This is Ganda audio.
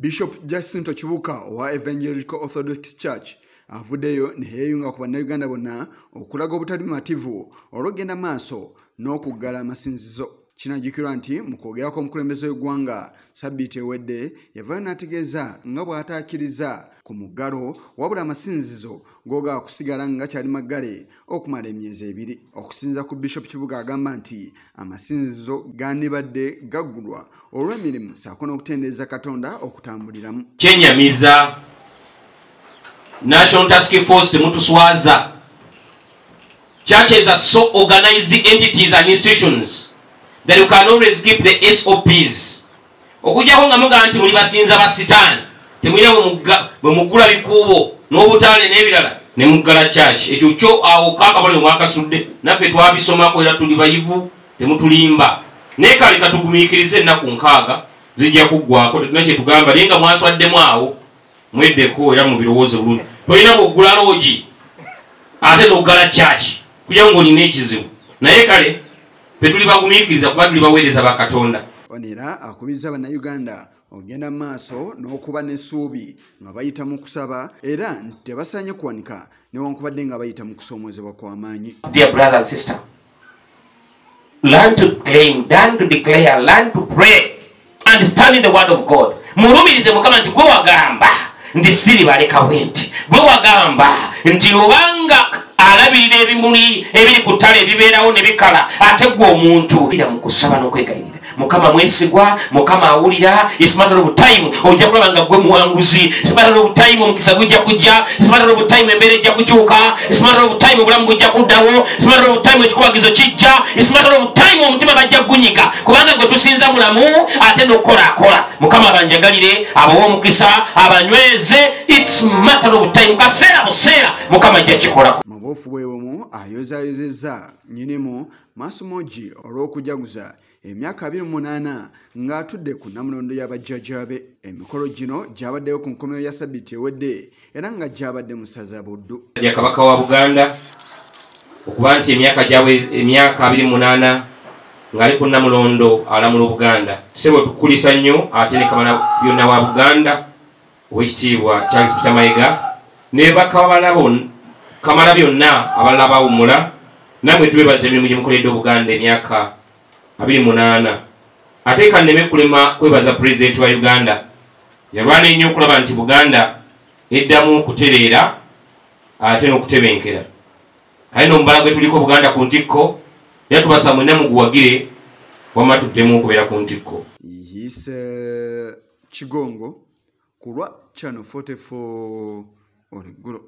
Bishop Jacinto Kibuka wa Evangelical Orthodox Church avuddeyo ne yeeyunga ku bannayuganda bonna okulaga obutali bumativu olw'okugenda maaso n'okuggala amasinzizo. Kinajjukirwa nti mu kwogerako omukulembeze w'eggwanga Ssabbiiti ewedde yavaayo n'ategeeza nga bw'atakkiriza ku muggalo wabula amasinzizo googa kusigala nga kyali maggale okumala emyezi 2. Okusinza ku Bishop Kibuga agamba nti amasinzizo gandibadde gaggulwa olw'emirimu ssaako n'okutendereza Katonda okutambuliramu. Kyenyamiza National Task Force temutuswaza. Churches are so organized entities and institutions that you can always keep the SOPs. Okujjako nga muga nti muli basinza ba sitaani temulina bwe muggula bikuubo n'obutaale n'ebirala ne muggala church. Ekyo kyo awo kaakabale mwakasudde naffe twabisomako era tuli bayivu temutulimba. Naye kale katugumiikirize ennaku 6 zijja kuggwako tetulina kye tugamba naye nga mwaswaddemu awo mweddeko era mu birowoozo bulungi. Tolina bw'oggula loogi ate n'oggala church kugira ng'olina ekizibu. Naye kale petuli bagumiikiriza kuba tuli baweereza ba Katonda. Onera akubiriza bannayuganda ogenda maaso n'okuba n'essuubi nga bayita mu kusaba era tebasaanye kuwanika newankubadde nga bayita mu kusoomozebwa kw'amaanyi. Dear brother and sister, learn to claim, learn to declare, learn to pray, understanding the word of God. Mulumirize Mukama nti gwe wagamba ndi siribaleka bwenti, gwe wagamba nti obanga alabirira ebimuli ebiri ku ttale ebibeerawo ne bikala ate gwe omuntu era mu kusaba n'okwegayirira Mukama mwesigwa, Mukama awulira. It's matter of time ojja kulaba nga gwe muwanguzi. It's matter of time omukisa gujja kujja. It's matter of time embeera ejja kukyuka. It's matter of time obulamu bujja kuddawo. It's matter of time ekikubagizo kijja. It's matter of time omutima bajja gunyiga kubanga gwe tusinza mulamu ate n'okukolaakola. Mukama banjagalire abawa omukisa abanyweze. It's matter of time kaseera buseera Mukama ajja kikolako. Mabofu bwebumu ayozaayozezza nnyinimu Maasumogi olw'okujaguza emyaka 28 ng'atudde ku nnamulondo y'abajjajjabe. Emikolo gino gyabaddeyo ku nkomerero ya Ssabbiiti ewedde era nga gyabadde mu ssaza Buddu. Ya Kabaka wa Buganda okuba nti emyaka 28 ng'ali ku nnamulondo alamula Buganda. Ssebo tukulisa nnyo ate ne Kamalabyonna wa Buganda Oweekitiibwa Charles Peter Mayiga ne Kamalabyonna abalala bawummula namwe tubebaza emirimu gye mukoledde Buganda emyaka 28. Ate kanneme kulema kwebaza Pulezidenti wa Uganda yalwana ennyo okulaba nti Buganda eddamu okutereera ate n'okutebenkera. Aye n'omubala gwe tuliko Buganda ku ntikko era tubasa mwenna muguwagire wamma tuddemu okubeera ku ntikko. Kigongo ku lwa Channel 44 Oleggulo.